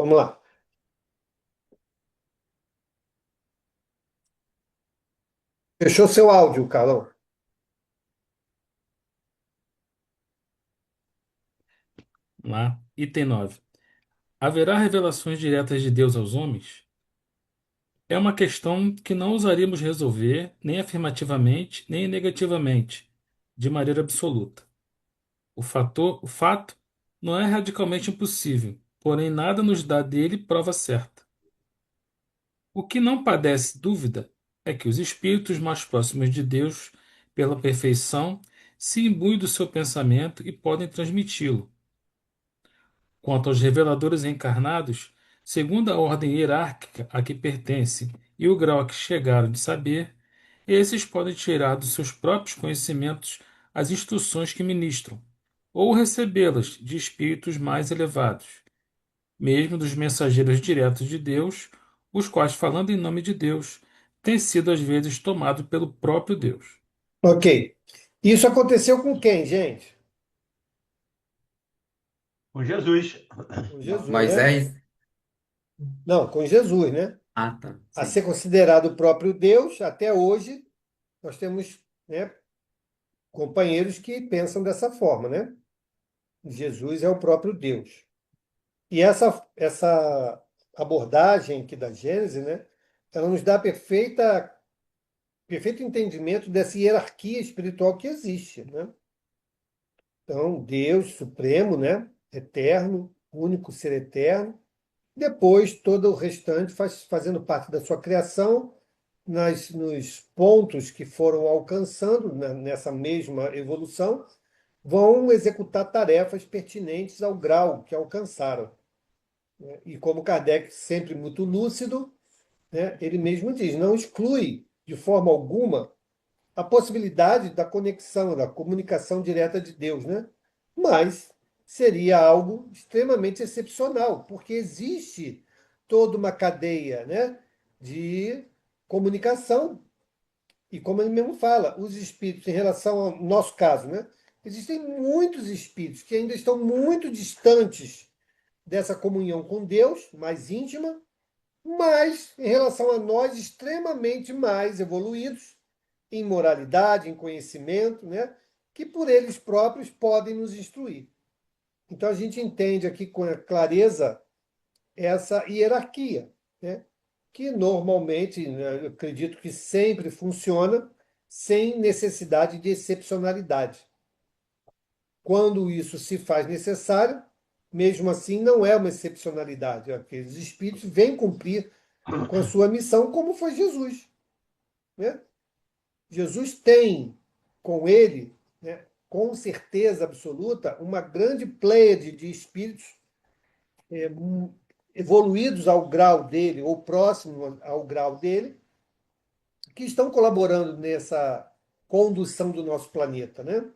Vamos lá. Fechou seu áudio, Carlão. Lá. Item 9. Haverá revelações diretas de Deus aos homens? É uma questão que não ousaríamos resolver nem afirmativamente, nem negativamente, de maneira absoluta. O fato não é radicalmente impossível, porém nada nos dá dele prova certa. O que não padece dúvida é que os espíritos mais próximos de Deus, pela perfeição, se imbuem do seu pensamento e podem transmiti-lo. Quanto aos reveladores encarnados, segundo a ordem hierárquica a que pertencem e o grau a que chegaram de saber, esses podem tirar dos seus próprios conhecimentos as instruções que ministram, ou recebê-las de espíritos mais elevados, mesmo dos mensageiros diretos de Deus, os quais, falando em nome de Deus, têm sido às vezes tomados pelo próprio Deus. Ok. Isso aconteceu com quem, gente? Com Jesus. Com Jesus, né? Moisés? Não, com Jesus, né? Ah, tá. A Sim. ser considerado o próprio Deus, até hoje, nós temos, né, companheiros que pensam dessa forma, né? Jesus é o próprio Deus. E essa abordagem aqui da Gênese, né? Ela nos dá perfeito entendimento dessa hierarquia espiritual que existe, né? Então, Deus supremo, né? Eterno, único ser eterno. Depois, todo o restante fazendo parte da sua criação, nos pontos que foram alcançando nessa mesma evolução, vão executar tarefas pertinentes ao grau que alcançaram. E como Kardec, sempre muito lúcido, né, ele mesmo diz: não exclui de forma alguma a possibilidade da conexão, da comunicação direta de Deus, né? Mas seria algo extremamente excepcional, porque existe toda uma cadeia, né, de comunicação. E como ele mesmo fala, os espíritos, em relação ao nosso caso, né, existem muitos espíritos que ainda estão muito distantes dessa comunhão com Deus, mais íntima, mas em relação a nós, extremamente mais evoluídos em moralidade, em conhecimento, né? Que por eles próprios podem nos instruir. Então a gente entende aqui com clareza essa hierarquia, né? Que normalmente, né, eu acredito que sempre funciona sem necessidade de excepcionalidade. Quando isso se faz necessário, mesmo assim não é uma excepcionalidade. Aqueles espíritos vêm cumprir com a sua missão, como foi Jesus, né? Jesus tem com ele, né, com certeza absoluta, uma grande pleiade de espíritos é, evoluídos ao grau dele, ou próximo ao grau dele, que estão colaborando nessa condução do nosso planeta, né?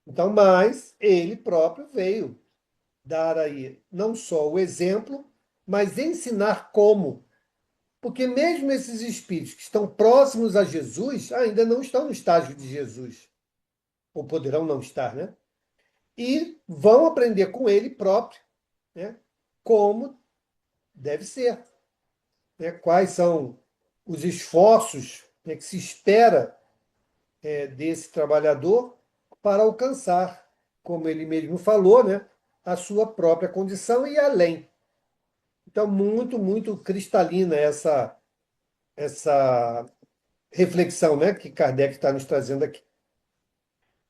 Então, mas ele próprio veio dar aí não só o exemplo, mas ensinar como. Porque mesmo esses espíritos que estão próximos a Jesus ainda não estão no estágio de Jesus, ou poderão não estar, né? E vão aprender com ele próprio, né? Como deve ser, né? Quais são os esforços, né, que se espera desse trabalhador para alcançar, como ele mesmo falou, né, a sua própria condição e além. Então, muito cristalina essa reflexão, né, que Kardec está nos trazendo aqui.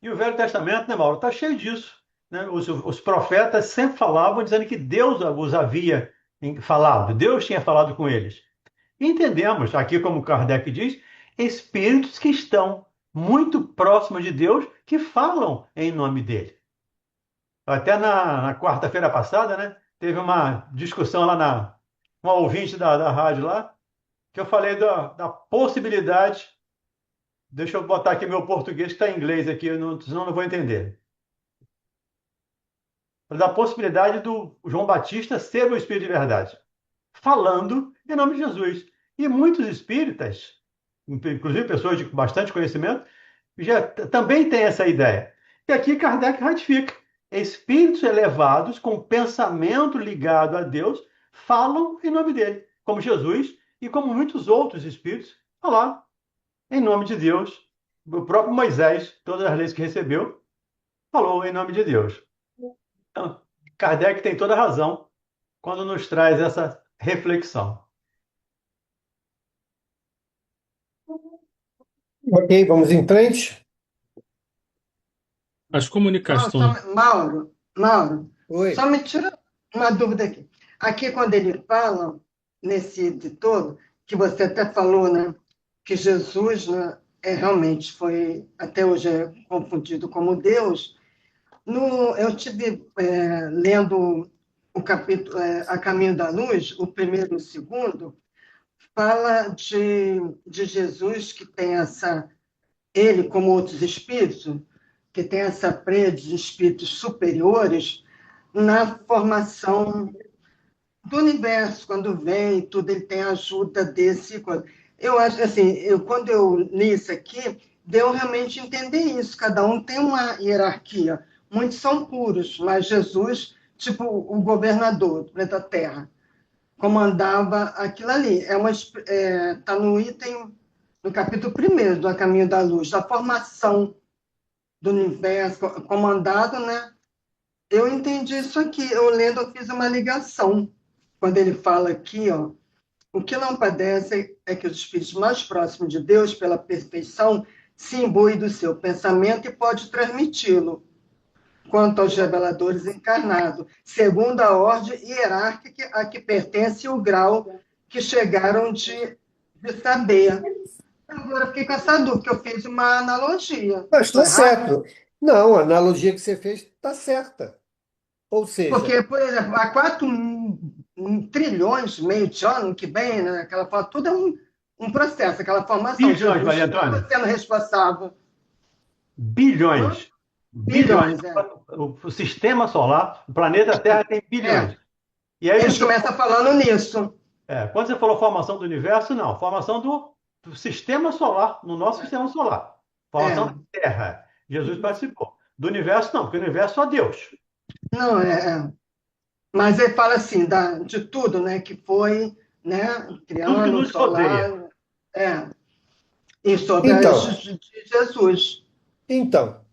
E o Velho Testamento, né, Mauro, está cheio disso. Né? Os profetas sempre falavam dizendo que Deus os havia falado, Deus tinha falado com eles. E entendemos, aqui como Kardec diz, espíritos que estão muito próximos de Deus que falam em nome dele. Até na quarta-feira passada, né, teve uma discussão lá uma ouvinte da rádio lá, que eu falei da possibilidade. Deixa eu botar aqui meu português, que está em inglês aqui, senão eu não vou entender. Da possibilidade do João Batista ser o Espírito de verdade, falando em nome de Jesus. E muitos espíritas, inclusive pessoas de bastante conhecimento, já também têm essa ideia. E aqui Kardec ratifica. espíritos elevados com pensamento ligado a Deus falam em nome dele, como Jesus e como muitos outros espíritos falaram em nome de Deus. O próprio Moisés, todas as leis que recebeu, falou em nome de Deus. Então, Kardec tem toda a razão quando nos traz essa reflexão. Ok, vamos em frente? As Não, comunicações. Mauro, Oi. só me tira uma dúvida aqui. Aqui, quando ele fala, nesse de todo, que você até falou, né, que Jesus, né, realmente foi, até hoje é confundido como Deus, eu tive lendo o capítulo A Caminho da Luz, o primeiro e o segundo, fala de Jesus que tem ele como outros espíritos, que tem essa presença de espíritos superiores na formação do universo, quando vem, tudo, ele tem a ajuda desse. Eu acho assim, quando eu li isso aqui, deu realmente entender isso. Cada um tem uma hierarquia. Muitos são puros, mas Jesus, tipo o governador do planeta Terra, comandava aquilo ali. Tá no item, no capítulo primeiro do A Caminho da Luz, da formação do universo comandado, né? Eu entendi isso aqui. Eu lendo, eu fiz uma ligação. Quando ele fala aqui, ó, o que não padece é que os espíritos mais próximos de Deus, pela perfeição, se imbuem do seu pensamento e pode transmiti-lo, quanto aos reveladores encarnados, segundo a ordem hierárquica a que pertence o grau que chegaram de saber. Agora, eu fiquei com essa dúvida, que eu fiz uma analogia. Mas Estou está errada? certo. Não, a analogia que você fez está certa. Ou seja, Porque, por exemplo, há 4 trilhões, meio de ano que vem, né, aquela tudo é um processo, aquela formação. Bilhões, Jesus Maria estava Antônia. sendo responsável. Hã? Bilhões. Bilhões. Bilhões, é. O sistema solar, o planeta Terra tem É. bilhões. E aí Eles você, começam falando nisso. quando você falou formação do universo, não, formação do sistema solar, no nosso sistema solar. Formação da É. Terra. Jesus participou. Do universo, não, porque o universo é só Deus. Não, mas ele fala assim, de tudo, né, que foi, né, Tudo que criando o nos rodeia. solar, é, e sobre então, de Jesus. então,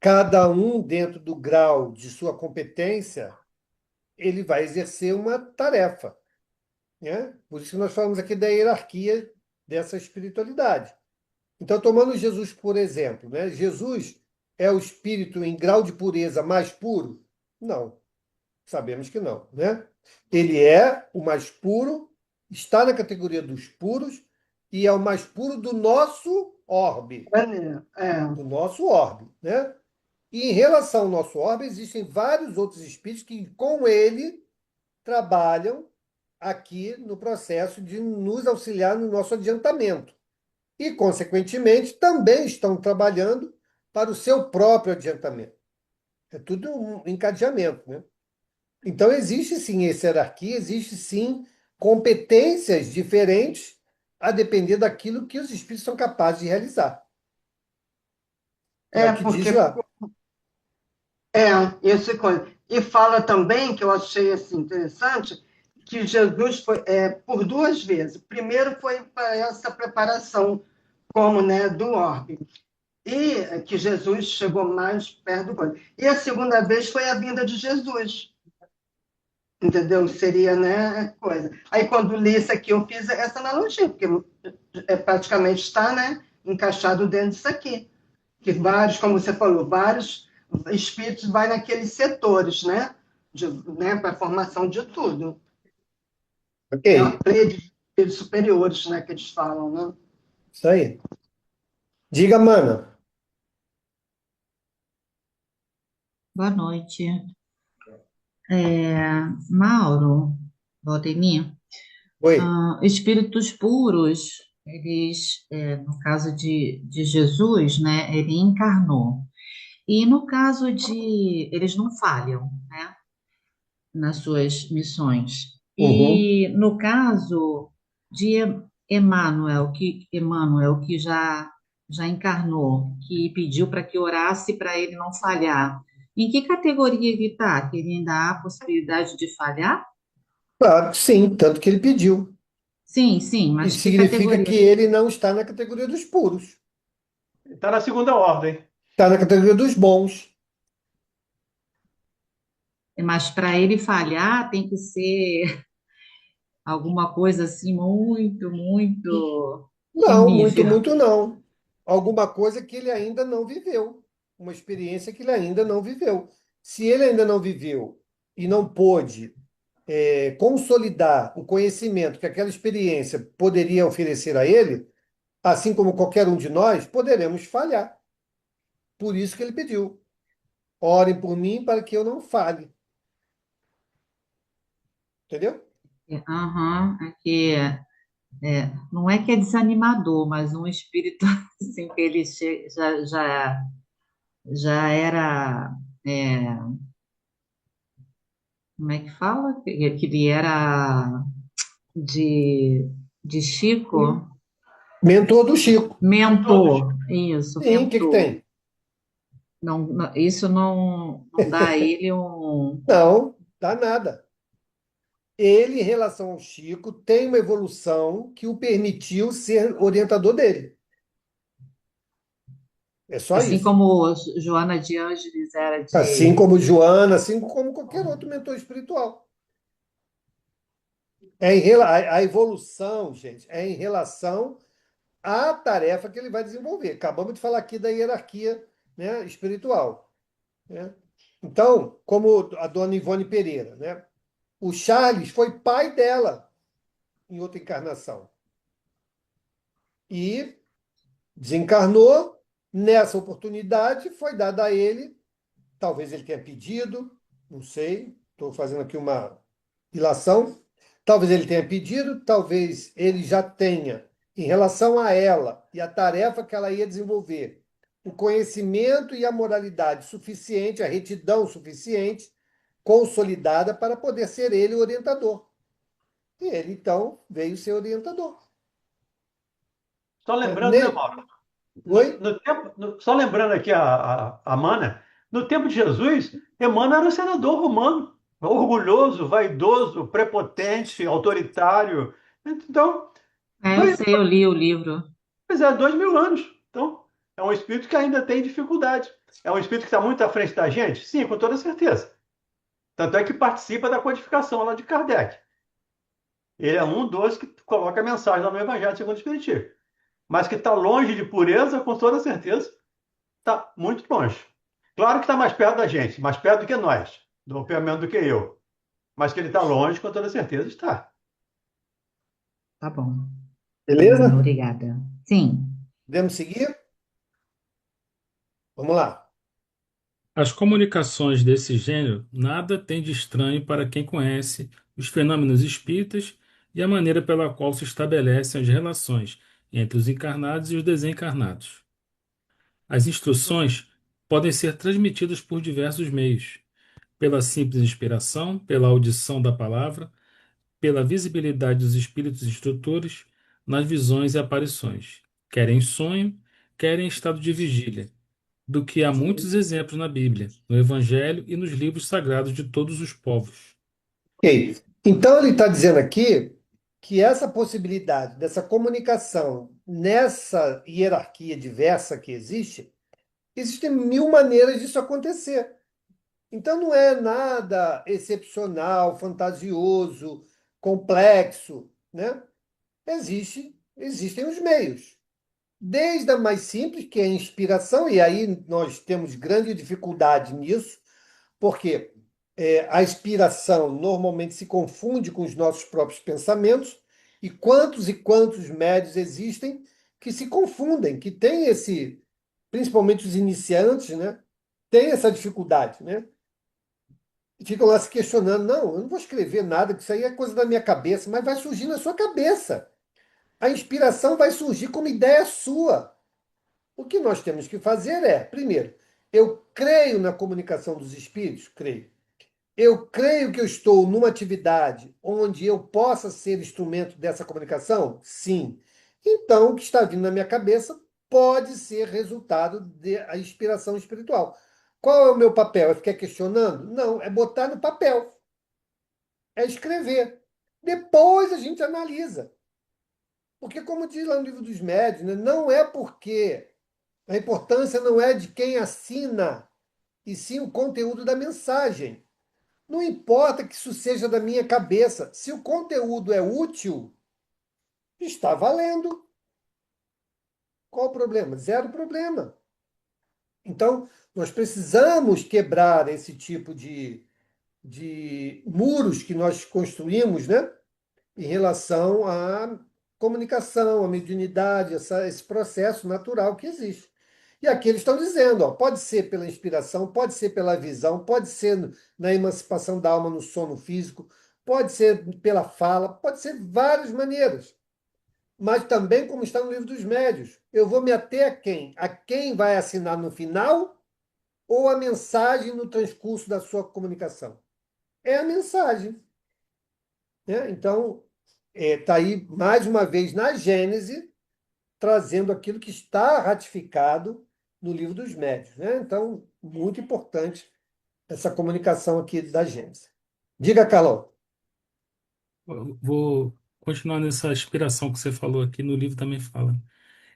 cada um dentro do grau de sua competência, ele vai exercer uma tarefa, né? Por isso que nós falamos aqui da hierarquia dessa espiritualidade. Então, tomando Jesus por exemplo, né? Jesus é o espírito em grau de pureza mais puro? Não, sabemos que não, né? Ele é o mais puro, está na categoria dos puros e é o mais puro do nosso orbe, do nosso orbe, né? E em relação ao nosso orbe, existem vários outros espíritos que com ele trabalham aqui no processo de nos auxiliar no nosso adiantamento. E, consequentemente, também estão trabalhando para o seu próprio adiantamento. É tudo um encadeamento, né? Então, existe sim essa hierarquia, existe sim competências diferentes a depender daquilo que os espíritos são capazes de realizar. É o que diz Porque lá. esse coisa. E fala também, que eu achei assim, interessante, que Jesus foi por 2 vezes. Primeiro foi para essa preparação, como, né, do orbe. E que Jesus chegou mais perto do coisa. E a segunda vez foi a vinda de Jesus. Entendeu? Seria, né, coisa. Aí, quando li isso aqui, eu fiz essa analogia, porque praticamente está, né, encaixado dentro disso aqui. Que vários, como você falou, vários espíritos vai naqueles setores, né? Né, para a formação de tudo. Ok, É uma rede de espíritos superiores, né, que eles falam, né? isso aí. Diga, mana. Boa noite. Mauro, Valdemir, Oi. espíritos puros, eles, no caso de Jesus, né, ele encarnou. E no caso eles não falham, né, nas suas missões. Uhum. E no caso de Emmanuel, que já encarnou, que pediu para que orasse para ele não falhar. Em que categoria ele está? Que ele ainda há a possibilidade de falhar? Claro que sim, tanto que ele pediu. Sim, sim, Isso mas que significa que categoria? ele não está na categoria dos puros, Está na segunda ordem. está na categoria dos bons. Mas para ele falhar tem que ser alguma coisa assim muito, muito que Não, muito, nível? muito não. Alguma coisa que ele ainda não viveu, uma experiência que ele ainda não viveu. Se ele ainda não viveu e não pôde consolidar o conhecimento que aquela experiência poderia oferecer a ele, assim como qualquer um de nós, poderemos falhar. Por isso que ele pediu: orem por mim para que eu não falhe. Entendeu? Aham, é que não é que é desanimador, mas um espírito assim que ele já era, é, como é que fala? Que ele era de, de Chico, Mentor do Chico. Em todos. mentor, isso, Sim, o que que mentor. tem? Isso não dá a ele um. Não, dá nada. Ele, em relação ao Chico, tem uma evolução que o permitiu ser orientador dele. É só Assim isso. como Joana de Ângeles era Assim de. como Joana, assim como qualquer outro mentor espiritual. A evolução, gente, é em relação à tarefa que ele vai desenvolver. Acabamos de falar aqui da hierarquia, né, espiritual, né? Então, como a dona Ivone Pereira, né? O Charles foi pai dela em outra encarnação. E desencarnou. Nessa oportunidade, foi dada a ele, talvez ele tenha pedido, não sei, estou fazendo aqui uma ilação. Talvez ele tenha pedido, talvez ele já tenha, em relação a ela e a tarefa que ela ia desenvolver, o conhecimento e a moralidade suficiente, a retidão suficiente, consolidada para poder ser ele o orientador. E ele, então, veio ser orientador. Só Né? lembrando, né, Mauro? Oi? Só lembrando aqui a Mana, no tempo de Jesus, Emmanuel era um senador romano, orgulhoso, vaidoso, prepotente, autoritário. Então, Eu dois, sei, eu li o livro. pois é, 2000 anos. Então, é um espírito que ainda tem dificuldade. É um espírito que está muito à frente da gente? Sim, com toda certeza. Tanto é que participa da codificação lá de Kardec. Ele é um dos que coloca a mensagem lá no Evangelho segundo o Espiritismo. Mas que está longe de pureza, com toda certeza, está muito longe. Claro que está mais perto da gente, mais perto do que nós, pelo menos do que eu. Mas que ele está longe, com toda certeza está. Tá bom. Beleza? Obrigada. Sim. Podemos seguir? Vamos lá. As comunicações desse gênero nada têm de estranho para quem conhece os fenômenos espíritas e a maneira pela qual se estabelecem as relações entre os encarnados e os desencarnados. As instruções podem ser transmitidas por diversos meios: pela simples inspiração, pela audição da palavra, pela visibilidade dos espíritos instrutores, nas visões e aparições, quer em sonho, quer em estado de vigília, do que há muitos exemplos na Bíblia, no Evangelho e nos livros sagrados de todos os povos. Ok. Então, ele está dizendo aqui que essa possibilidade dessa comunicação nessa hierarquia diversa que existe, existem mil maneiras disso acontecer. Então, não é nada excepcional, fantasioso, complexo, né? Existem os meios. Desde a mais simples, que é a inspiração, e aí nós temos grande dificuldade nisso, porque a inspiração normalmente se confunde com os nossos próprios pensamentos, e quantos médios existem que se confundem, que têm esse, principalmente os iniciantes, né? Tem essa dificuldade, né? E ficam lá se questionando, não, eu não vou escrever nada, que isso aí é coisa da minha cabeça, mas vai surgir na sua cabeça. A inspiração vai surgir como ideia sua. O que nós temos que fazer é, primeiro, eu creio na comunicação dos espíritos? Creio. Eu creio que eu estou numa atividade onde eu possa ser instrumento dessa comunicação? Sim. Então, o que está vindo na minha cabeça pode ser resultado da inspiração espiritual. Qual é o meu papel? É ficar questionando? Não, é botar no papel, é escrever. Depois a gente analisa. Porque, como diz lá no livro dos médiuns, né, não é porque a importância não é de quem assina, e sim o conteúdo da mensagem. Não importa que isso seja da minha cabeça. Se o conteúdo é útil, está valendo. Qual o problema? Zero problema. Então, nós precisamos quebrar esse tipo de muros que nós construímos, né, em relação à comunicação, à mediunidade, esse processo natural que existe. E aqui eles estão dizendo, ó, pode ser pela inspiração, pode ser pela visão, pode ser na emancipação da alma no sono físico, pode ser pela fala, pode ser de várias maneiras. Mas também, como está no livro dos médios, eu vou me ater a quem? A quem vai assinar no final ou a mensagem no transcurso da sua comunicação? É a mensagem, né? Então, está aí, mais uma vez, na Gênese, trazendo aquilo que está ratificado no livro dos médios, né? Então, muito importante essa comunicação aqui da Gênese. Diga, Carol. Eu vou continuar nessa inspiração que você falou aqui, no livro também fala.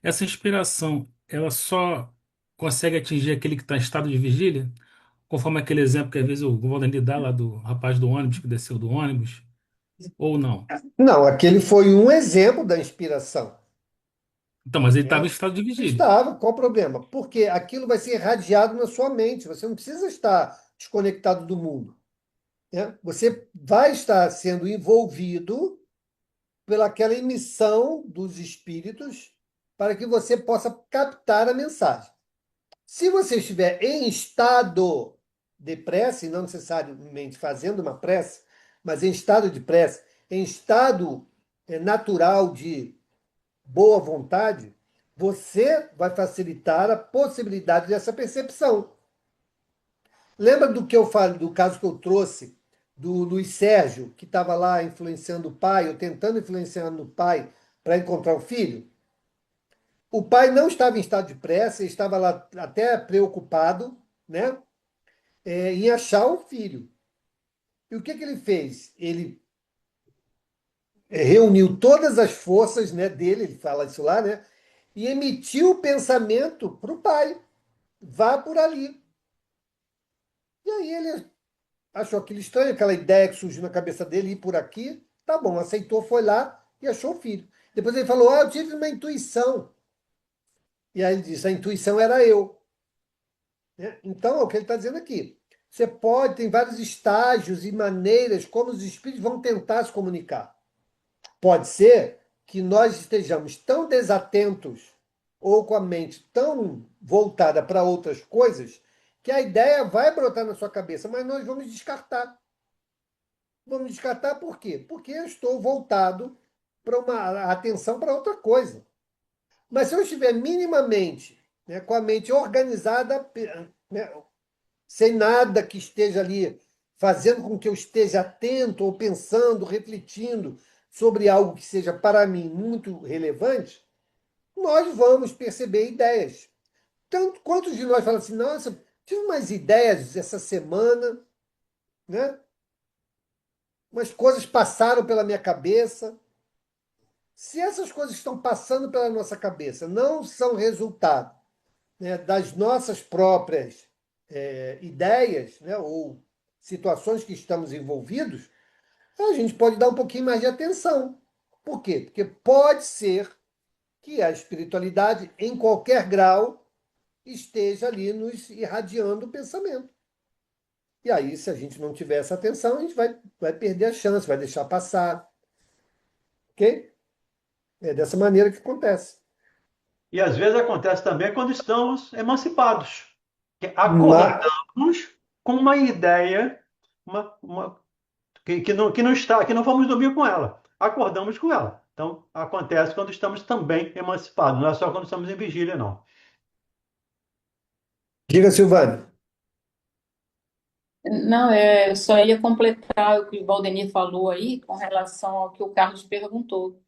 Essa inspiração, ela só consegue atingir aquele que está em estado de vigília? Conforme aquele exemplo que às vezes o Valdir dá lá do rapaz do ônibus que desceu do ônibus? Ou não? Não, aquele foi um exemplo da inspiração, Então, mas ele estava em né? estado de vigília. Estava, qual o problema? Porque aquilo vai ser irradiado na sua mente, você não precisa estar desconectado do mundo, né? Você vai estar sendo envolvido pelaquela emissão dos espíritos para que você possa captar a mensagem. Se você estiver em estado de prece, não necessariamente fazendo uma prece, mas em estado de prece, em estado natural de boa vontade, você vai facilitar a possibilidade dessa percepção. Lembra do que eu falei, do caso que eu trouxe do Luiz Sérgio, que estava lá influenciando o pai, ou tentando influenciar o pai para encontrar o filho? O pai não estava em estado de pressa, ele estava lá até preocupado, né, em achar o filho. E o que que ele fez? Ele reuniu todas as forças, né, dele, ele fala isso lá, né, e emitiu o pensamento para o pai: vá por ali. E aí ele achou aquilo estranho, aquela ideia que surgiu na cabeça dele, ir por aqui. Tá bom, aceitou, foi lá e achou o filho. Depois ele falou: eu tive uma intuição. E aí ele disse: a intuição era eu, né? Então, é o que ele está dizendo aqui. Você pode, tem vários estágios e maneiras como os espíritos vão tentar se comunicar. Pode ser que nós estejamos tão desatentos ou com a mente tão voltada para outras coisas que a ideia vai brotar na sua cabeça, mas nós vamos descartar. Vamos descartar por quê? Porque eu estou voltado para uma atenção para outra coisa. Mas se eu estiver minimamente, né, com a mente organizada, né, sem nada que esteja ali fazendo com que eu esteja atento ou pensando, refletindo sobre algo que seja para mim muito relevante, nós vamos perceber ideias. Tanto quantos de nós falam assim: nossa, tive umas ideias essa semana, né? Umas coisas passaram pela minha cabeça. Se essas coisas que estão passando pela nossa cabeça não são resultado, né, das nossas próprias ideias, né, ou situações que estamos envolvidos, a gente pode dar um pouquinho mais de atenção. Por quê? Porque pode ser que a espiritualidade, em qualquer grau, esteja ali nos irradiando o pensamento. E aí, se a gente não tiver essa atenção, a gente vai perder a chance, vai deixar passar. Ok? É dessa maneira que acontece. E às vezes acontece também quando estamos emancipados, que Mas, acordamos com uma ideia, que não está, que não vamos dormir com ela. Acordamos com ela. Então, acontece quando estamos também emancipados, não é só quando estamos em vigília, não. diga, Silvane. Não, eu só ia completar o que o Valdemir falou aí com relação ao que o Carlos perguntou.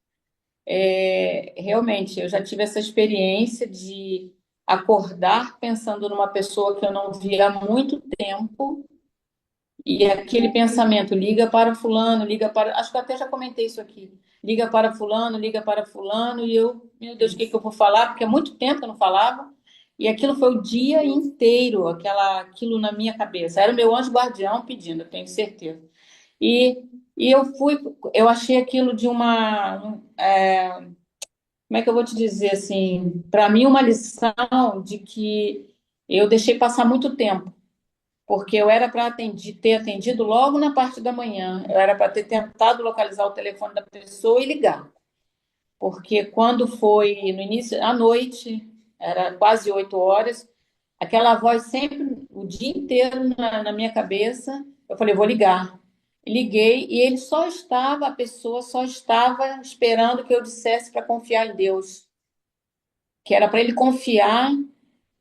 Realmente, eu já tive essa experiência de acordar pensando numa pessoa que eu não via há muito tempo, e aquele pensamento, liga para fulano, liga para. Acho que eu até já comentei isso aqui. Liga para fulano, e eu, meu Deus, o que que eu vou falar? Porque há muito tempo que eu não falava, e aquilo foi o dia inteiro, aquilo na minha cabeça. Era o meu anjo guardião pedindo, eu tenho certeza. E, e eu achei aquilo de como é que eu vou te dizer assim, para mim uma lição de que eu deixei passar muito tempo, porque eu era para ter atendido logo na parte da manhã, eu era para ter tentado localizar o telefone da pessoa e ligar, porque quando foi no início, à noite, era quase 8 horas, aquela voz sempre, o dia inteiro na minha cabeça, eu falei, vou ligar. Liguei e a pessoa só estava esperando que eu dissesse para confiar em Deus, que era para ele confiar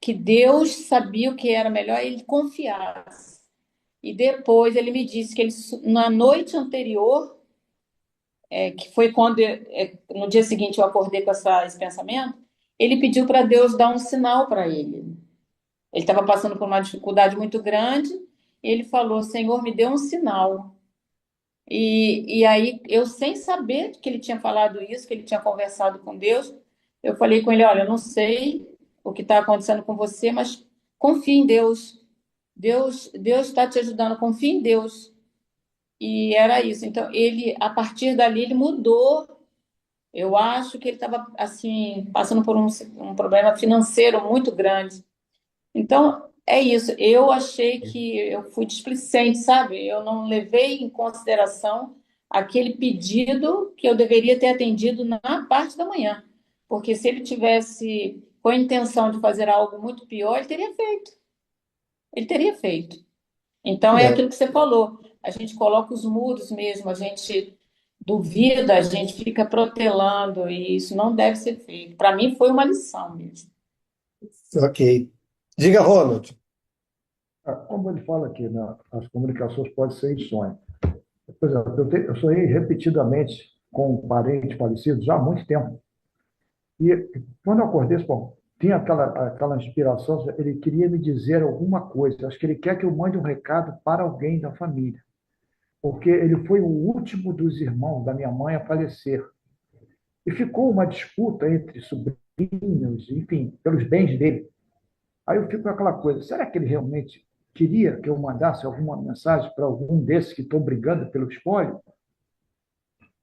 que Deus sabia o que era melhor, ele confiasse. E depois ele me disse que ele, na noite anterior, que foi quando, no dia seguinte eu acordei com esse pensamento, ele pediu para Deus dar um sinal para ele. Ele estava passando por uma dificuldade muito grande, e ele falou: Senhor, me dê um sinal. E aí, eu sem saber que ele tinha falado isso, que ele tinha conversado com Deus, eu falei com ele: Olha, eu não sei o que está acontecendo com você, mas confie em Deus. Deus está te ajudando, confie em Deus. E era isso. Então, a partir dali, ele mudou. Eu acho que ele estava, assim, passando por um problema financeiro muito grande. Então, é isso. Eu achei que eu fui displicente, sabe? Eu não levei em consideração aquele pedido que eu deveria ter atendido na parte da manhã. Porque se ele tivesse com a intenção de fazer algo muito pior, ele teria feito. Ele teria feito. Então, é É, aquilo que você falou. A gente coloca os muros mesmo, a gente duvida, a gente fica protelando, e isso não deve ser feito. Para mim, foi uma lição mesmo. ok. Diga, Ronald. Como ele fala aqui, né, as comunicações podem ser em sonho. Por exemplo, eu sonhei repetidamente com um parente falecido já há muito tempo. E quando eu acordei, bom, tinha aquela inspiração, ele queria me dizer alguma coisa. Acho que ele quer que eu mande um recado para alguém da família, porque ele foi o último dos irmãos da minha mãe a falecer. E ficou uma disputa entre sobrinhos, enfim, pelos bens dele. Aí eu fico com aquela coisa, será que ele realmente queria que eu mandasse alguma mensagem para algum desses que estão brigando pelo espólio?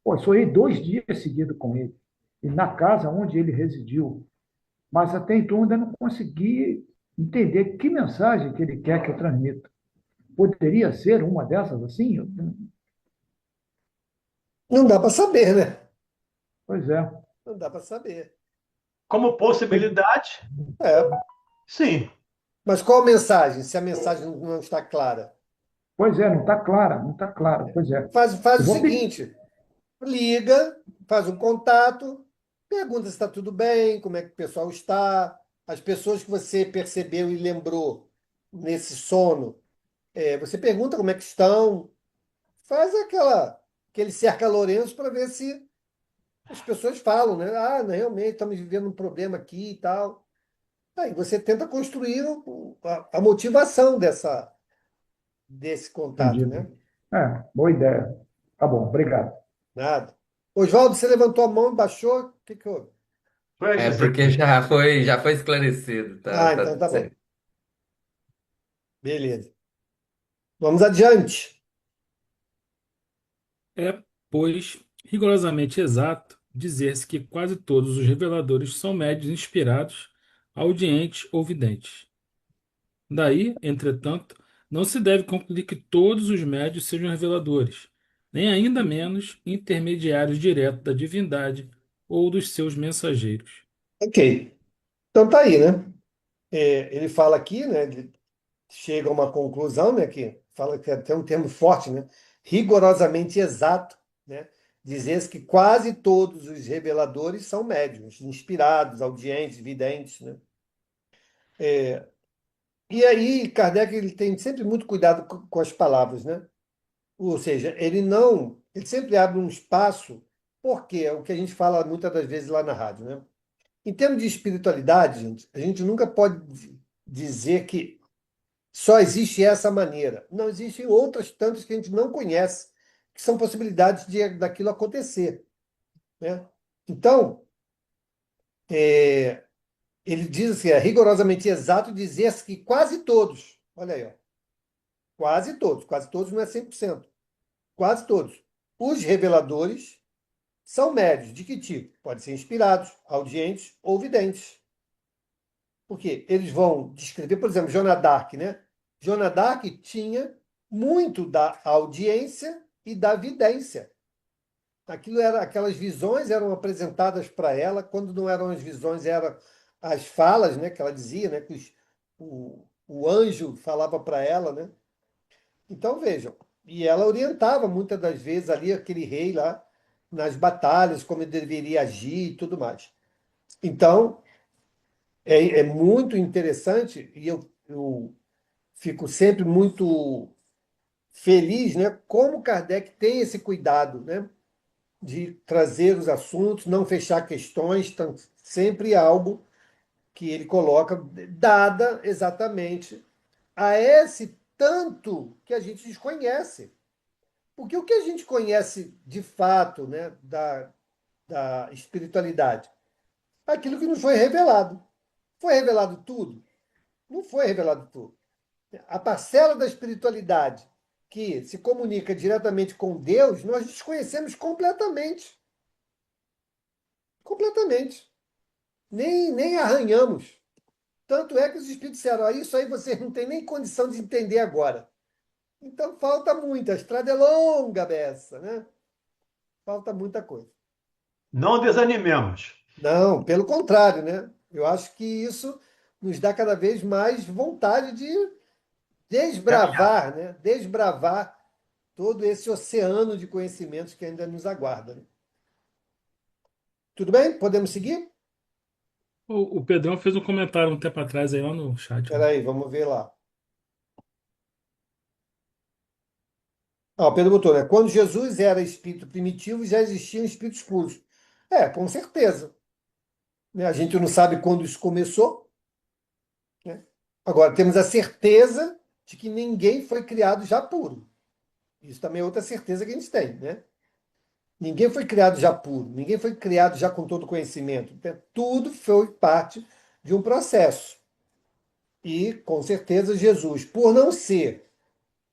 Pô, eu sonhei 2 dias seguidos com ele, e na casa onde ele residiu. Mas até então eu ainda não consegui entender que mensagem que ele quer que eu transmita. Poderia ser uma dessas assim? Não dá para saber, né? Pois é. Não dá para saber. Como possibilidade, É. sim. Mas qual a mensagem, se a mensagem não está clara? Pois é, não está clara, não está clara. Pois é. Faz Eu o vou pedir. seguinte: liga, faz um contato, pergunta se está tudo bem, como é que o pessoal está, as pessoas que você percebeu e lembrou nesse sono, você pergunta como é que estão, faz aquele cerca-Lourenço para ver se as pessoas falam, né? Ah, não, realmente estamos vivendo um problema aqui e tal. Aí você tenta construir a motivação desse contato, Entendido. né? Boa ideia. Tá bom, obrigado. Nada. Oswaldo, você levantou a mão e baixou. O que que houve? Foi a É Gisele. porque já foi esclarecido, tá, Ah, tá então tudo tá bom. certo. Beleza. Vamos adiante. É, pois, rigorosamente exato dizer-se que quase todos os reveladores são médiuns inspirados, audientes ou videntes. Daí, entretanto, não se deve concluir que todos os médiuns sejam reveladores, nem ainda menos intermediários diretos da divindade ou dos seus mensageiros. Ok. Então tá aí, né? Ele fala aqui, né? Ele chega a uma conclusão, né? Que fala que é até um termo forte, né? Rigorosamente exato, né? Dizer que quase todos os reveladores são médiuns, inspirados, audientes, videntes, né? E aí, Kardec ele tem sempre muito cuidado com as palavras, né? Ou seja, ele sempre abre um espaço, porque é o que a gente fala muitas das vezes lá na rádio, né? Em termos de espiritualidade, gente, a gente nunca pode dizer que só existe essa maneira. Não, existem outras tantas que a gente não conhece, que são possibilidades daquilo acontecer, né? Então, ele diz assim, é rigorosamente exato dizer que quase todos, olha aí, ó, quase todos não é 100%, quase todos, os reveladores são médios. De que tipo? Podem ser inspirados, audientes ou videntes. Porque eles vão descrever, por exemplo, Joana d'Arc, né? Joana d'Arc tinha muito da audiência e da vidência. Aquelas visões eram apresentadas para ela, quando não eram as visões, eram as falas, né, que ela dizia, né, que o anjo falava para ela, né? Então vejam, e ela orientava muitas das vezes ali aquele rei lá nas batalhas, como ele deveria agir e tudo mais. Então é muito interessante e eu fico sempre muito feliz, né, como Kardec tem esse cuidado, né, de trazer os assuntos, não fechar questões, então, sempre algo que ele coloca dada exatamente a esse tanto que a gente desconhece. Porque o que a gente conhece de fato, né, da espiritualidade? Aquilo que nos foi revelado. Foi revelado tudo? Não foi revelado tudo. A parcela da espiritualidade que se comunica diretamente com Deus, nós desconhecemos completamente. Completamente. Nem arranhamos. Tanto é que os espíritos disseram: "Ah, isso aí você não tem nem condição de entender agora." Então falta muito, a estrada é longa beça, né? Falta muita coisa. Não desanimemos. Não, pelo contrário, né? Eu acho que isso nos dá cada vez mais vontade de Caminhar. desbravar, né? Desbravar todo esse oceano de conhecimentos que ainda nos aguarda, né? Tudo bem? Podemos seguir? O Pedrão fez um comentário um tempo atrás aí lá no chat, ó. Espera aí, vamos ver lá. Ah, o Pedro botou, né? Quando Jesus era espírito primitivo, já existiam espíritos puros. Com certeza. Né? A gente não sabe quando isso começou, né? Agora, temos a certeza de que ninguém foi criado já puro. Isso também é outra certeza que a gente tem, né? Ninguém foi criado já puro, ninguém foi criado já com todo conhecimento. Então, tudo foi parte de um processo. E, com certeza, Jesus, por não ser,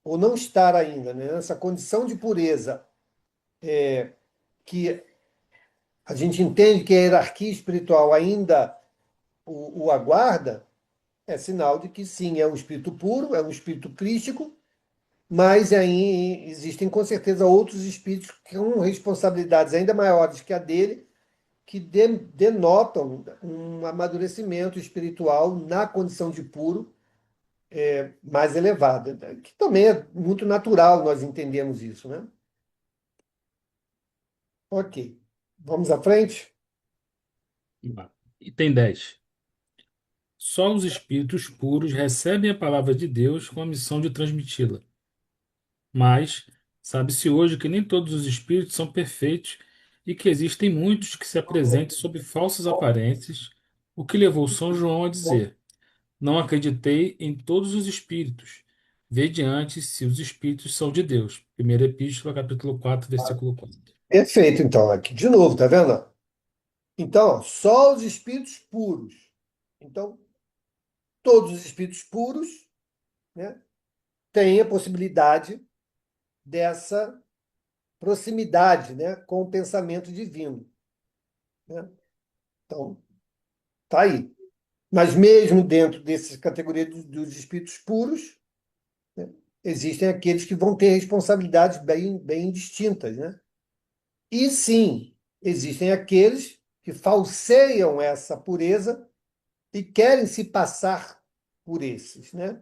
ou não estar ainda, né, nessa condição de pureza que a gente entende que a hierarquia espiritual ainda o aguarda, é sinal de que sim, é um espírito puro, é um espírito crístico, mas aí existem com certeza outros espíritos com responsabilidades ainda maiores que a dele, que denotam um amadurecimento espiritual na condição de puro mais elevada, que também é muito natural nós entendemos isso, né? Ok. Vamos à frente? Vamos lá. Item 10. Só os espíritos puros recebem a palavra de Deus com a missão de transmiti-la. Mas sabe-se hoje que nem todos os espíritos são perfeitos e que existem muitos que se apresentem sob falsas aparências, o que levou São João a dizer: Não acreditei em todos os espíritos. Vede antes se os espíritos são de Deus. Primeira Epístola, capítulo 4, versículo 4. Perfeito, então. Aqui, de novo, tá vendo? Então, ó, só os espíritos puros. Então, todos os espíritos puros, né, têm a possibilidade dessa proximidade, né, com o pensamento divino, né? Então, tá aí. Mas mesmo dentro dessa categoria dos espíritos puros, né, existem aqueles que vão ter responsabilidades bem distintas, né? E sim, existem aqueles que falseiam essa pureza e querem se passar por esses, né?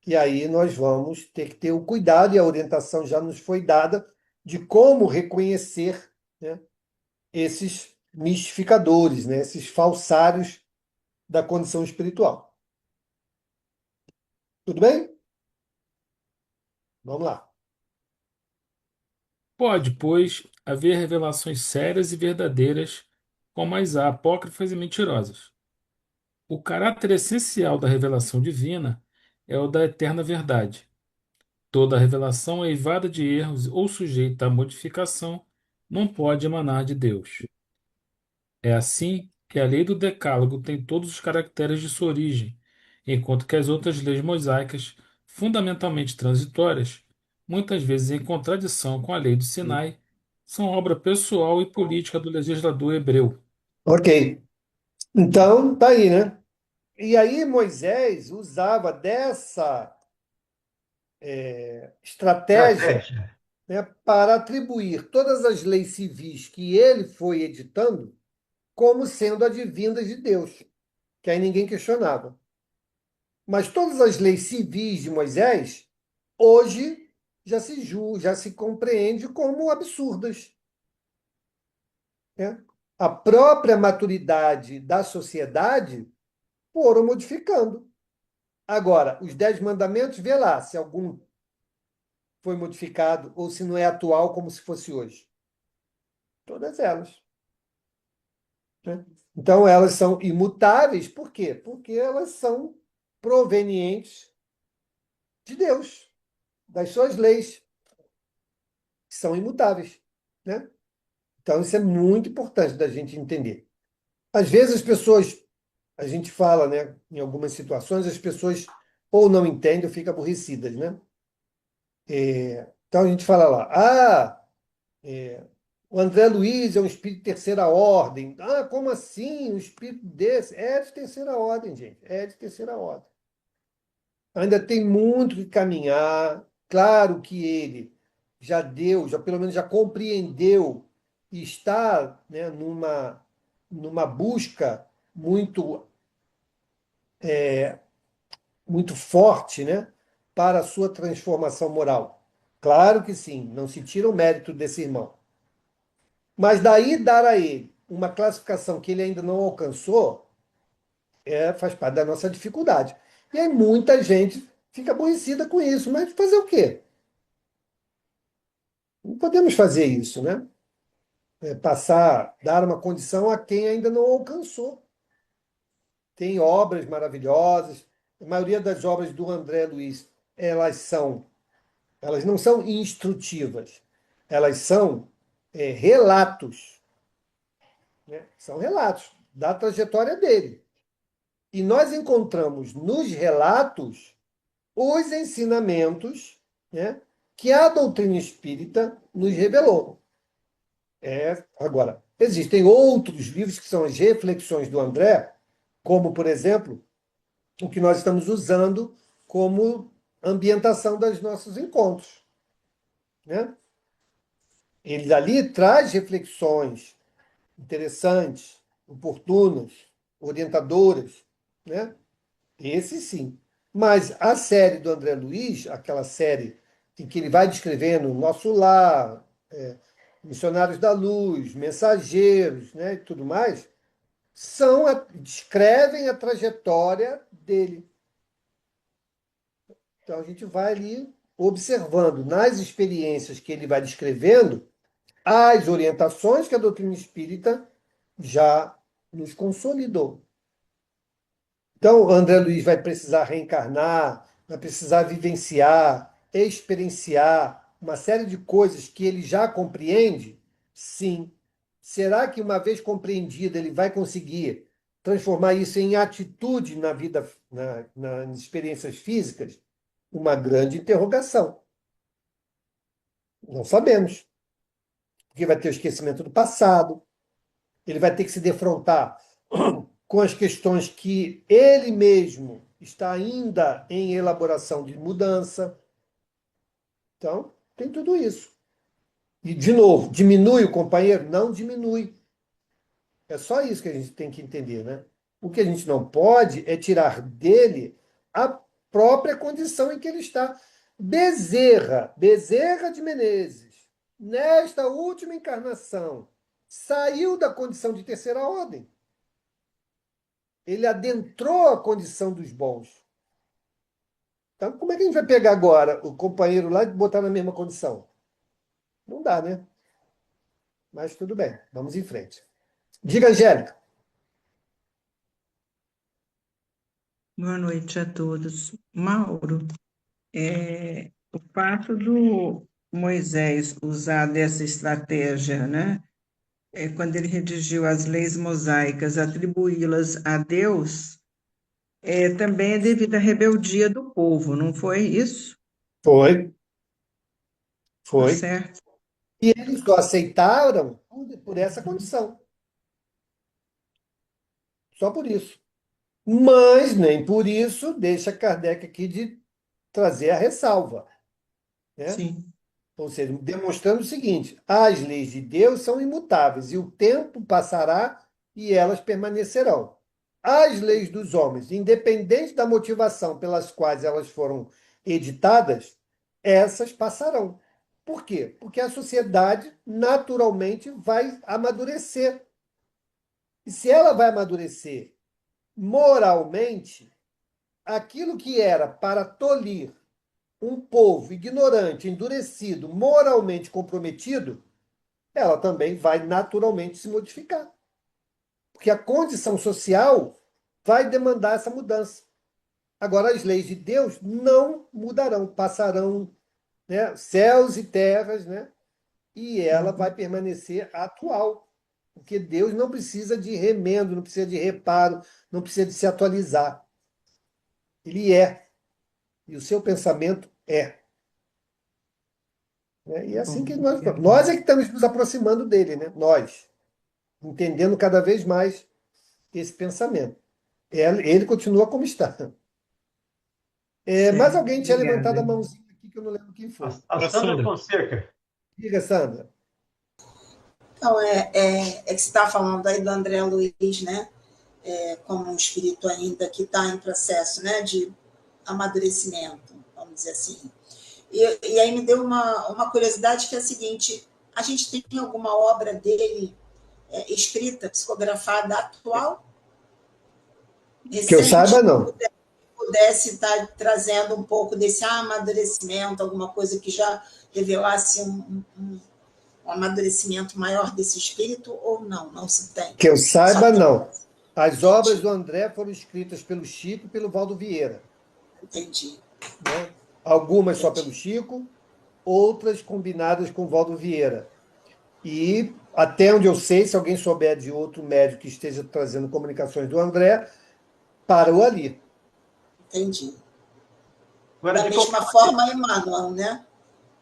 E aí nós vamos ter que ter o cuidado, e a orientação já nos foi dada, de como reconhecer, né, esses mistificadores, né, esses falsários da condição espiritual. Tudo bem? Vamos lá. Pode, pois, haver revelações sérias e verdadeiras como as há apócrifas e mentirosas. O caráter essencial da revelação divina é o da eterna verdade. Toda revelação eivada de erros ou sujeita à modificação não pode emanar de Deus. É assim que a lei do Decálogo tem todos os caracteres de sua origem, enquanto que as outras leis mosaicas, fundamentalmente transitórias, muitas vezes em contradição com a lei do Sinai, são obra pessoal e política do legislador hebreu. Ok. Então, tá aí, né? E aí Moisés usava dessa estratégia, Estratégia. né, para atribuir todas as leis civis que ele foi editando como sendo advindas de Deus, que aí ninguém questionava. Mas todas as leis civis de Moisés, hoje, já se compreende como absurdas, né? A própria maturidade da sociedade foram modificando. Agora, os 10 mandamentos, vê lá se algum foi modificado ou se não é atual como se fosse hoje. Todas elas, né? Então, elas são imutáveis, por quê? Porque elas são provenientes de Deus, das suas leis, que são imutáveis, né? Então, isso é muito importante da gente entender. Às vezes, as pessoas, a gente fala, né, em algumas situações, as pessoas ou não entendem ou ficam aborrecidas, né? Então, a gente fala lá, o André Luiz é um espírito de terceira ordem. Ah, como assim? Um espírito desse? É de terceira ordem, gente. É de terceira ordem. Ainda tem muito que caminhar. Claro que ele já deu, já pelo menos já compreendeu e está, né, numa busca muito, muito forte, né, para a sua transformação moral. Claro que sim, não se tira o mérito desse irmão. Mas daí dar a ele uma classificação que ele ainda não alcançou, faz parte da nossa dificuldade. E aí muita gente fica aborrecida com isso. Mas fazer o quê? Não podemos fazer isso, né? Dar uma condição a quem ainda não alcançou. Tem obras maravilhosas. A maioria das obras do André Luiz, elas não são instrutivas. Elas são relatos, né? São relatos da trajetória dele. E nós encontramos nos relatos os ensinamentos, né, que a doutrina espírita nos revelou. Agora, existem outros livros que são as reflexões do André, como, por exemplo, o que nós estamos usando como ambientação dos nossos encontros, né? Ele ali traz reflexões interessantes, oportunas, orientadoras, né? Esse sim. Mas a série do André Luiz, aquela série em que ele vai descrevendo o Nosso Lar, Missionários da Luz, Mensageiros, né, e tudo mais, descrevem a trajetória dele. Então a gente vai ali observando nas experiências que ele vai descrevendo as orientações que a doutrina espírita já nos consolidou. Então, André Luiz vai precisar reencarnar, vai precisar vivenciar, experienciar uma série de coisas que ele já compreende? Sim. Será que, uma vez compreendido, ele vai conseguir transformar isso em atitude na vida, nas experiências físicas? Uma grande interrogação. Não sabemos. Porque vai ter o esquecimento do passado, ele vai ter que se defrontar com as questões que ele mesmo está ainda em elaboração de mudança. Então, tem tudo isso. E, de novo, diminui o companheiro? Não diminui. É só isso que a gente tem que entender, né? O que a gente não pode é tirar dele a própria condição em que ele está. Bezerra de Menezes, nesta última encarnação, saiu da condição de terceira ordem. Ele adentrou a condição dos bons. Então, como é que a gente vai pegar agora o companheiro lá e botar na mesma condição? Não dá, né? Mas tudo bem, vamos em frente. Diga, Angélica. Boa noite a todos. Mauro, o fato do Moisés usar dessa estratégia, né? Quando ele redigiu as leis mosaicas, atribuí-las a Deus, também é devido à rebeldia do povo, não foi isso? Foi, Tá foi. certo? E eles só aceitaram por essa condição. Só por isso. Mas nem por isso deixa Kardec aqui de trazer a ressalva, né? Sim. Ou seja, demonstrando o seguinte: as leis de Deus são imutáveis, e o tempo passará e elas permanecerão. As leis dos homens, independente da motivação pelas quais elas foram editadas, essas passarão. Por quê? Porque a sociedade naturalmente vai amadurecer. E se ela vai amadurecer moralmente, aquilo que era para tolir um povo ignorante, endurecido, moralmente comprometido, ela também vai naturalmente se modificar. Porque a condição social vai demandar essa mudança. Agora, as leis de Deus não mudarão, passarão, né, céus e terras, né, e ela vai permanecer atual. Porque Deus não precisa de remendo, não precisa de reparo, não precisa de se atualizar. Ele é. E o seu pensamento é. Né? E é assim que nós é que estamos nos aproximando dele, né? Nós, entendendo cada vez mais esse pensamento. Ele continua como está. Mais Certo. alguém tinha Obrigada. levantado a mãozinha aqui que eu não lembro quem foi. A A Sandra Sandra. Fonseca. Diga, Sandra. Então, que você está falando aí do André Luiz, né? Como um espírito ainda que está em processo, né, de amadurecimento, vamos dizer assim. E aí me deu uma curiosidade que é a seguinte: a gente tem alguma obra dele escrita, psicografada, atual? Que eu saiba, não. Pudesse estar trazendo um pouco desse amadurecimento, alguma coisa que já revelasse um amadurecimento maior desse espírito, ou não? Não se tem? Que eu saiba, Só não. As obras do André foram escritas pelo Chico e pelo Valdo Vieira. Entendi. Né? Algumas só pelo Chico, outras combinadas com o Valdo Vieira. E, até onde eu sei, se alguém souber de outro médico que esteja trazendo comunicações do André, parou ali. Entendi. Agora, Da de mesma qualquer forma, Emmanuel, né?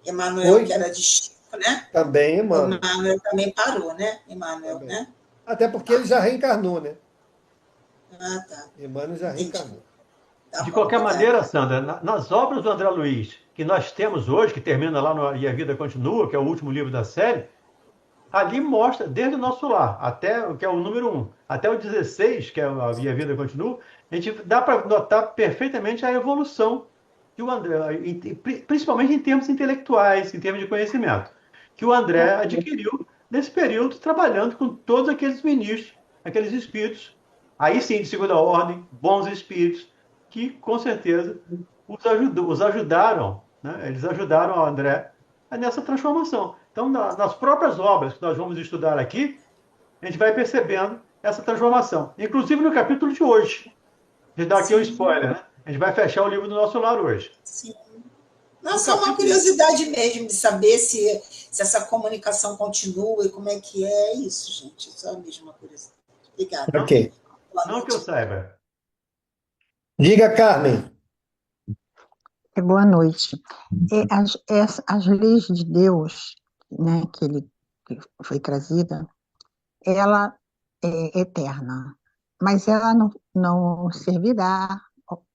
Emmanuel, Oi? que era de Chico, né? Também, O Emmanuel. Emmanuel também parou, né? Emmanuel, Também. né? Até porque ele já reencarnou, né? Ah, tá. Emmanuel já Entendi. reencarnou. Tá De bom, qualquer obrigada. maneira, Sandra, nas obras do André Luiz, que nós temos hoje, que termina lá no E a Vida Continua, que é o último livro da série, ali mostra, desde o nosso lar, até o que é o número 1, até o 16, que é a E a Vida Continua, a gente dá para notar perfeitamente a evolução que o André, principalmente em termos intelectuais, em termos de conhecimento, que o André adquiriu nesse período trabalhando com todos aqueles ministros, aqueles espíritos, aí sim de segunda ordem, bons espíritos, que com certeza os ajudaram, né? Eles ajudaram o André nessa transformação. Então, nas próprias obras que nós vamos estudar aqui, a gente vai percebendo essa transformação. Inclusive no capítulo de hoje. A gente dá aqui um spoiler, né? A gente vai fechar o livro do nosso lar hoje. Sim. Não, só uma capítulo- curiosidade mesmo de saber se essa comunicação continua e como é que é isso, gente. Só a mesma curiosidade. Obrigada. Ok. Boa Não que eu noite. saiba. Diga, Carmen. Boa noite. As leis de Deus, né, que foi trazida, ela é eterna, mas ela não servirá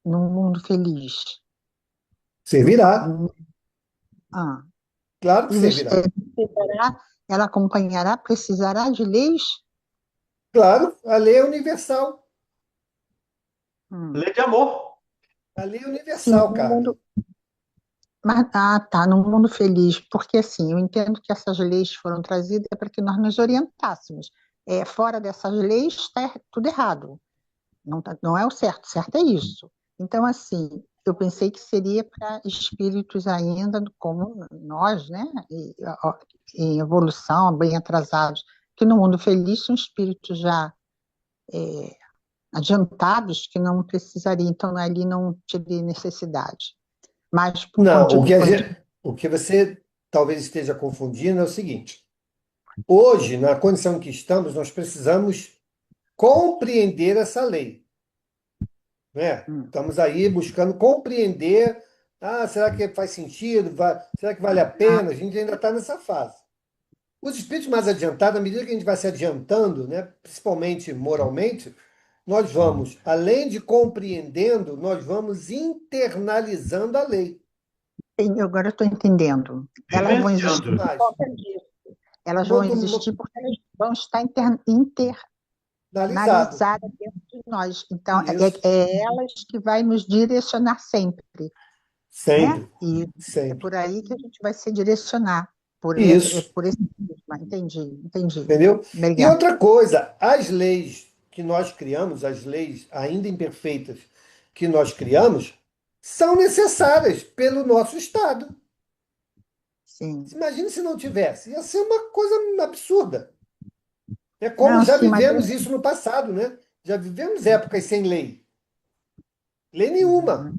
num mundo feliz. Servirá. Ah, Claro que servirá. ela acompanhará, precisará de leis? Claro, a lei é universal. Lei de amor. A lei é Sim, universal, Carmen. Mas, tá, no mundo feliz, porque assim, eu entendo que essas leis foram trazidas para que nós nos orientássemos. Fora dessas leis está tudo errado. Não é o certo é isso. Então, assim, eu pensei que seria para espíritos ainda como nós, né, em evolução, bem atrasados, que no mundo feliz são espíritos já adiantados que não precisariam, então ali não teria necessidade. Mas Não, o que você talvez esteja confundindo é o seguinte: hoje, na condição em que estamos, nós precisamos compreender essa lei, né? Estamos aí buscando compreender. Ah, será que faz sentido? Será que vale a pena? A gente ainda está nessa fase. Os espíritos mais adiantados, à medida que a gente vai se adiantando, né, principalmente moralmente, nós vamos, além de compreendendo, nós vamos internalizando a lei. Agora eu estou entendendo. Elas vão existir Vivenciando. por conta disso. Elas vão existir porque elas vão estar internalizadas dentro de nós. Então, é elas que vai nos direcionar sempre. Sempre. Né? E sempre. É por aí que a gente vai se direcionar. Por Isso. esse prisma. Entendi. Entendeu? Obrigada. E outra coisa, as leis que nós criamos, as leis ainda imperfeitas que nós criamos, são necessárias pelo nosso Estado. Sim. Imagina se não tivesse. Ia ser uma coisa absurda. É como já vivemos isso no passado, né? Já vivemos épocas sem lei. Lei nenhuma.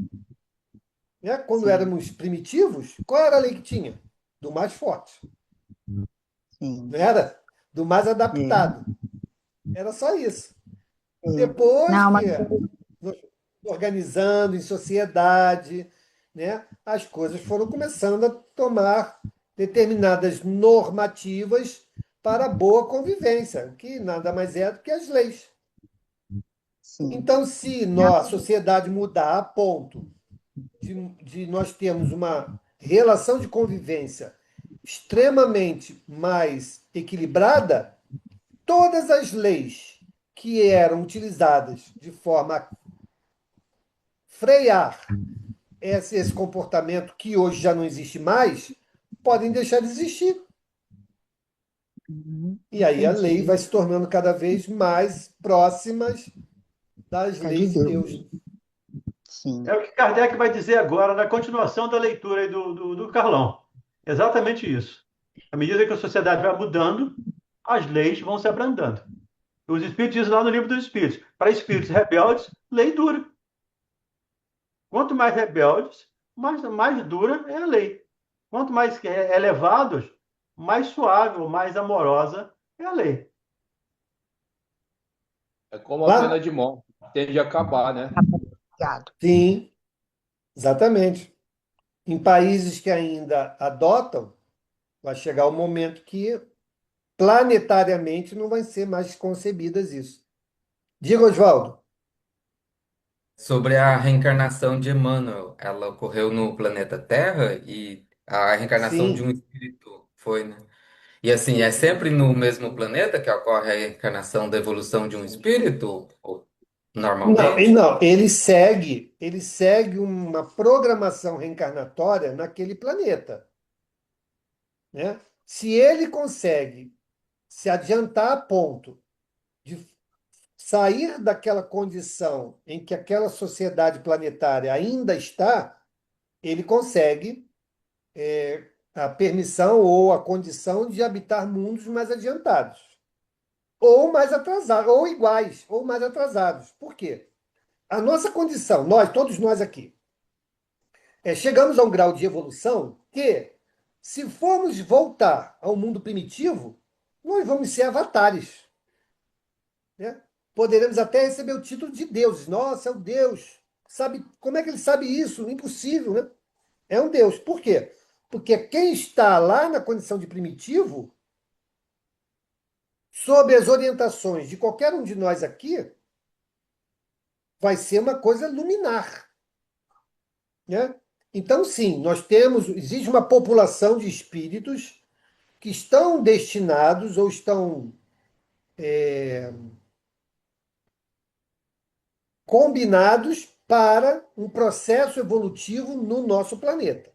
Né? Quando éramos primitivos, qual era a lei que tinha? Do mais forte. Sim. Não era? Do mais adaptado. Era só isso. Depois nos organizando em sociedade, né, as coisas foram começando a tomar determinadas normativas para a boa convivência, que nada mais é do que as leis. Sim. Então, se a sociedade mudar a ponto de nós termos uma relação de convivência extremamente mais equilibrada, todas as leis que eram utilizadas de forma a frear esse comportamento que hoje já não existe mais, podem deixar de existir. E aí a lei vai se tornando cada vez mais próximas das leis de Deus. Sim. É o que Kardec vai dizer agora na continuação da leitura aí do Carlão. Exatamente isso. À medida que a sociedade vai mudando, as leis vão se abrandando. Os Espíritos dizem lá no Livro dos Espíritos: para espíritos rebeldes, lei dura. Quanto mais rebeldes, mais dura é a lei. Quanto mais elevados, mais suave ou mais amorosa é a lei. É como a pena de morte, tende a acabar, né? Sim, exatamente. Em países que ainda adotam, vai chegar o momento que planetariamente não vai ser mais concebidas isso. Diga, Oswaldo. Sobre a reencarnação de Emmanuel, ela ocorreu no planeta Terra e a reencarnação de um espírito foi, né? E assim, é sempre no mesmo planeta que ocorre a reencarnação da evolução de um espírito? Normalmente? Não, ele segue uma programação reencarnatória naquele planeta, né? Se ele consegue se adiantar a ponto de sair daquela condição em que aquela sociedade planetária ainda está, ele consegue a permissão ou a condição de habitar mundos mais adiantados, ou mais atrasados, ou iguais, ou mais atrasados. Por quê? A nossa condição, todos nós aqui, chegamos a um grau de evolução que, se formos voltar ao mundo primitivo, nós vamos ser avatares. Né? Poderemos até receber o título de deuses. Nossa, é o Deus. Sabe, como é que ele sabe isso? Impossível, né? É um Deus. Por quê? Porque quem está lá na condição de primitivo, sob as orientações de qualquer um de nós aqui, vai ser uma coisa luminar. Né? Então, sim, existe uma população de espíritos que estão destinados ou estão combinados para um processo evolutivo no nosso planeta.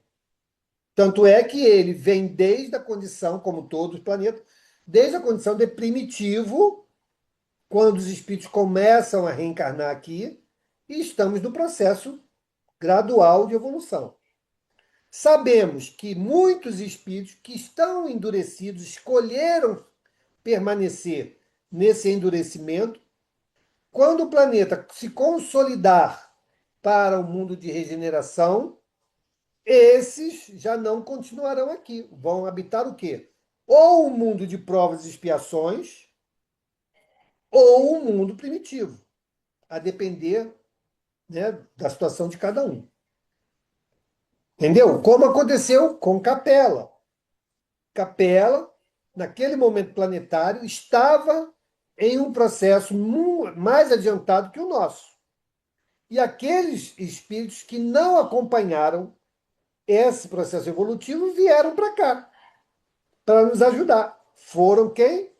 Tanto é que ele vem desde a condição, como todos os planetas, desde a condição de primitivo, quando os espíritos começam a reencarnar aqui, e estamos no processo gradual de evolução. Sabemos que muitos espíritos que estão endurecidos escolheram permanecer nesse endurecimento. Quando o planeta se consolidar para o mundo de regeneração, esses já não continuarão aqui. Vão habitar o quê? Ou o mundo de provas e expiações, ou o mundo primitivo, a depender, né, da situação de cada um. Entendeu? Como aconteceu com Capela. Capela, naquele momento planetário, estava em um processo mais adiantado que o nosso. E aqueles espíritos que não acompanharam esse processo evolutivo vieram para cá para nos ajudar. Foram quem?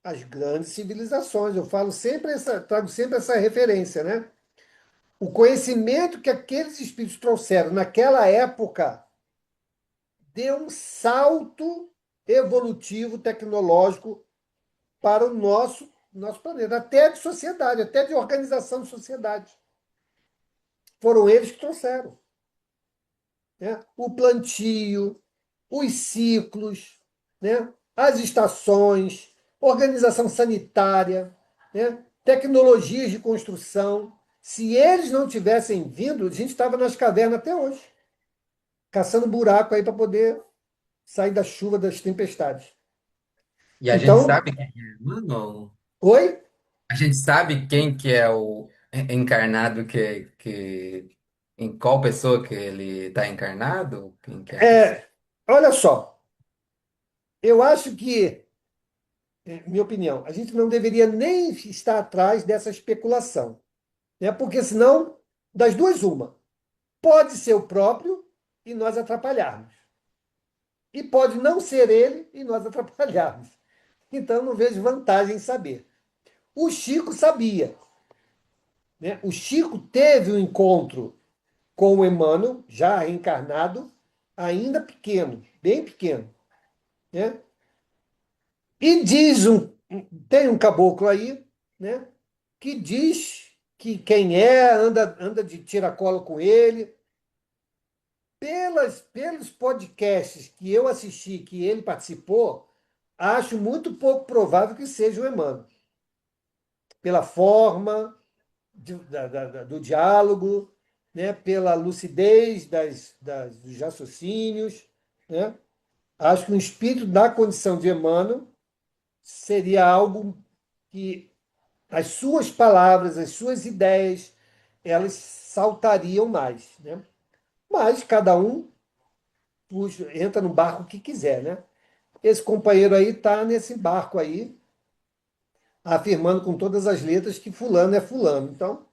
As grandes civilizações. Eu falo sempre trago sempre essa referência, né? O conhecimento que aqueles espíritos trouxeram naquela época deu um salto evolutivo, tecnológico para o nosso planeta, até de sociedade, até de organização de sociedade. Foram eles que trouxeram, né? O plantio, os ciclos, né? As estações, organização sanitária, né? Tecnologias de construção. Se eles não tivessem vindo, a gente estava nas cavernas até hoje, caçando buraco aí para poder sair da chuva, das tempestades. E a gente Então, sabe quem é, mano? oi? A gente sabe quem que é o encarnado em qual pessoa que ele está encarnado? Quem que é a pessoa? Olha só, eu acho que, minha opinião, a gente não deveria nem estar atrás dessa especulação, né? Porque senão, das duas, uma. Pode ser o próprio e nós atrapalharmos. E pode não ser ele e nós atrapalharmos. Então, eu não vejo vantagem em saber. O Chico sabia, né? O Chico teve um encontro com o Emmanuel, já reencarnado, ainda pequeno, bem pequeno, né? E tem um caboclo aí, né, que diz que quem anda de tiracolo com ele. Pelos podcasts que eu assisti, que ele participou, acho muito pouco provável que seja o Emmanuel. Pela forma do diálogo, né, pela lucidez dos raciocínios, né? Acho que um espírito da condição de Emmanuel seria algo que as suas palavras, as suas ideias, elas saltariam mais, né? Mas cada um entra no barco que quiser, né? Esse companheiro aí está nesse barco aí, afirmando com todas as letras que fulano é fulano. Então,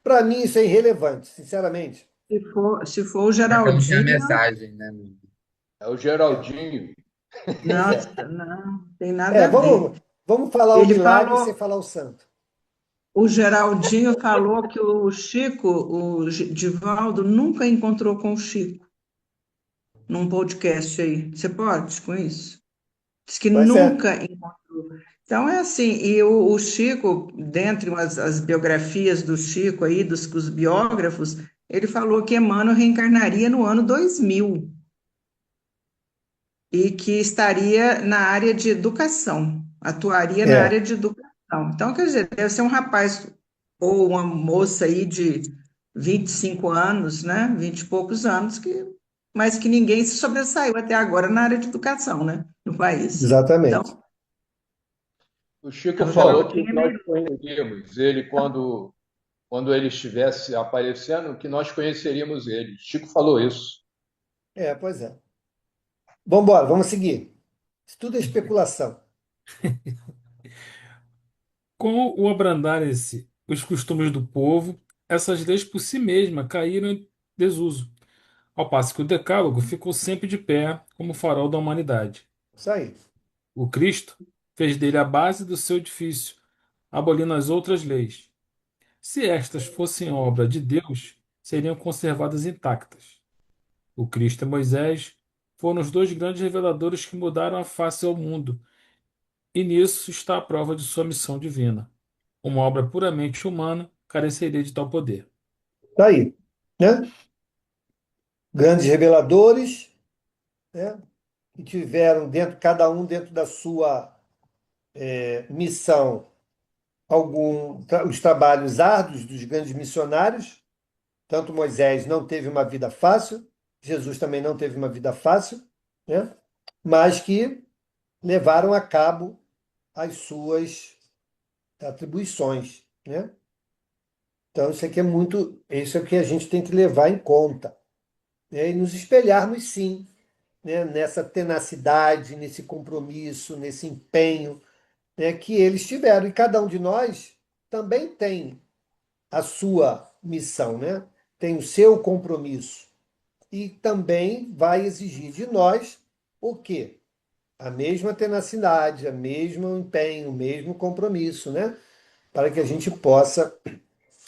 para mim isso é irrelevante, sinceramente. Se for o Essa não tinha Geraldinho, mensagem, né? É o Geraldinho. Pois é. nossa, não, tem nada a ver. Vamos falar o Ele milagre falou, sem falar o santo. o Geraldinho falou que o Chico, o Divaldo, nunca encontrou com o Chico num podcast aí. Você pode com isso? Diz que Pois é, nunca encontrou. Então é assim, e o Chico, dentre as biografias do Chico aí, dos biógrafos, ele falou que Emmanuel reencarnaria no ano 2000 e que estaria na área de educação, atuaria na é, área de educação. Então, quer dizer, deve ser um rapaz ou uma moça aí de 25 anos, né, 20 e poucos anos, mas que ninguém se sobressaiu até agora na área de educação, né, no país. exatamente. Então, O Chico o falou que Geraldinho é nós meio... conheceríamos ele quando ele estivesse aparecendo, que nós conheceríamos ele. Chico falou isso. Pois é. Vamos embora, vamos seguir. Isso tudo é especulação. Com o abrandarem-se os costumes do povo, essas leis por si mesmas caíram em desuso, ao passo que o Decálogo ficou sempre de pé como farol da humanidade. Isso aí. O Cristo fez dele a base do seu edifício, abolindo as outras leis. Se estas fossem obra de Deus, seriam conservadas intactas. O Cristo e Moisés foram os dois grandes reveladores que mudaram a face ao mundo, e nisso está a prova de sua missão divina. Uma obra puramente humana careceria de tal poder. Tá aí, né? Grandes reveladores, né? Que tiveram cada um dentro da sua missão os trabalhos árduos dos grandes missionários. Tanto Moisés não teve uma vida fácil, Jesus também não teve uma vida fácil, né? Mas que levaram a cabo as suas atribuições, né? Então, isso é o que a gente tem que levar em conta, né? E nos espelharmos, sim, né? Nessa tenacidade, nesse compromisso, nesse empenho, né? Que eles tiveram. E cada um de nós também tem a sua missão, né? Tem o seu compromisso. E também vai exigir de nós o quê? A mesma tenacidade, o mesmo empenho, o mesmo compromisso, né? Para que a gente possa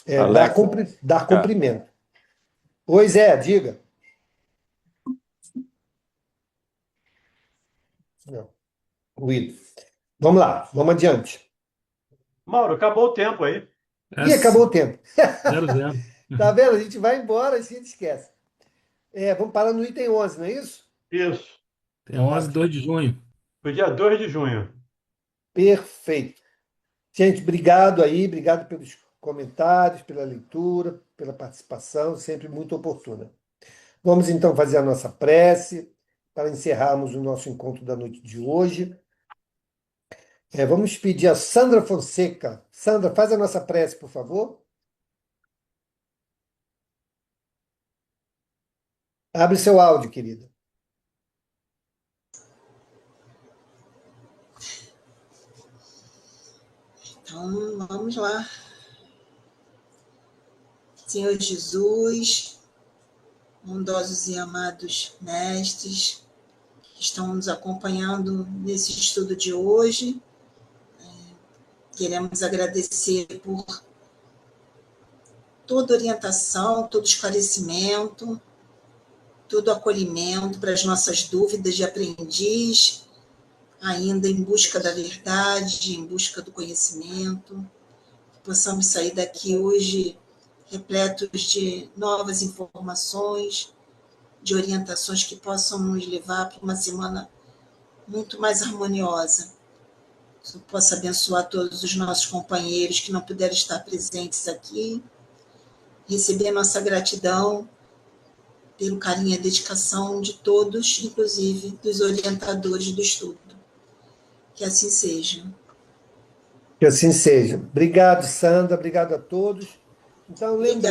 Alex, dar cumprimento. Oi, Zé, diga. Não. Will. Vamos lá, vamos adiante. Mauro, acabou o tempo aí. Ih, acabou o tempo. 0-0. Tá vendo? A gente vai embora e a gente esquece. Vamos parar no item 11, não é isso? Isso. Tem 11, 2 de junho. Foi dia 2 de junho. Perfeito. Gente, obrigado aí, obrigado pelos comentários, pela leitura, pela participação, sempre muito oportuna. Vamos então fazer a nossa prece para encerrarmos o nosso encontro da noite de hoje. Vamos pedir a Sandra Fonseca. Sandra, faz a nossa prece, por favor. Abre seu áudio, querida. Então, vamos lá. Senhor Jesus, bondosos e amados mestres que estão nos acompanhando nesse estudo de hoje, queremos agradecer por toda orientação, todo esclarecimento, todo acolhimento para as nossas dúvidas de aprendiz, ainda em busca da verdade, em busca do conhecimento, que possamos sair daqui hoje repletos de novas informações, de orientações que possam nos levar para uma semana muito mais harmoniosa. Que eu possa abençoar todos os nossos companheiros que não puderam estar presentes aqui, receber nossa gratidão pelo carinho e a dedicação de todos, inclusive dos orientadores do estudo. Que assim seja. Que assim seja. Obrigado, Sandra. Obrigado a todos. Então, lembrando.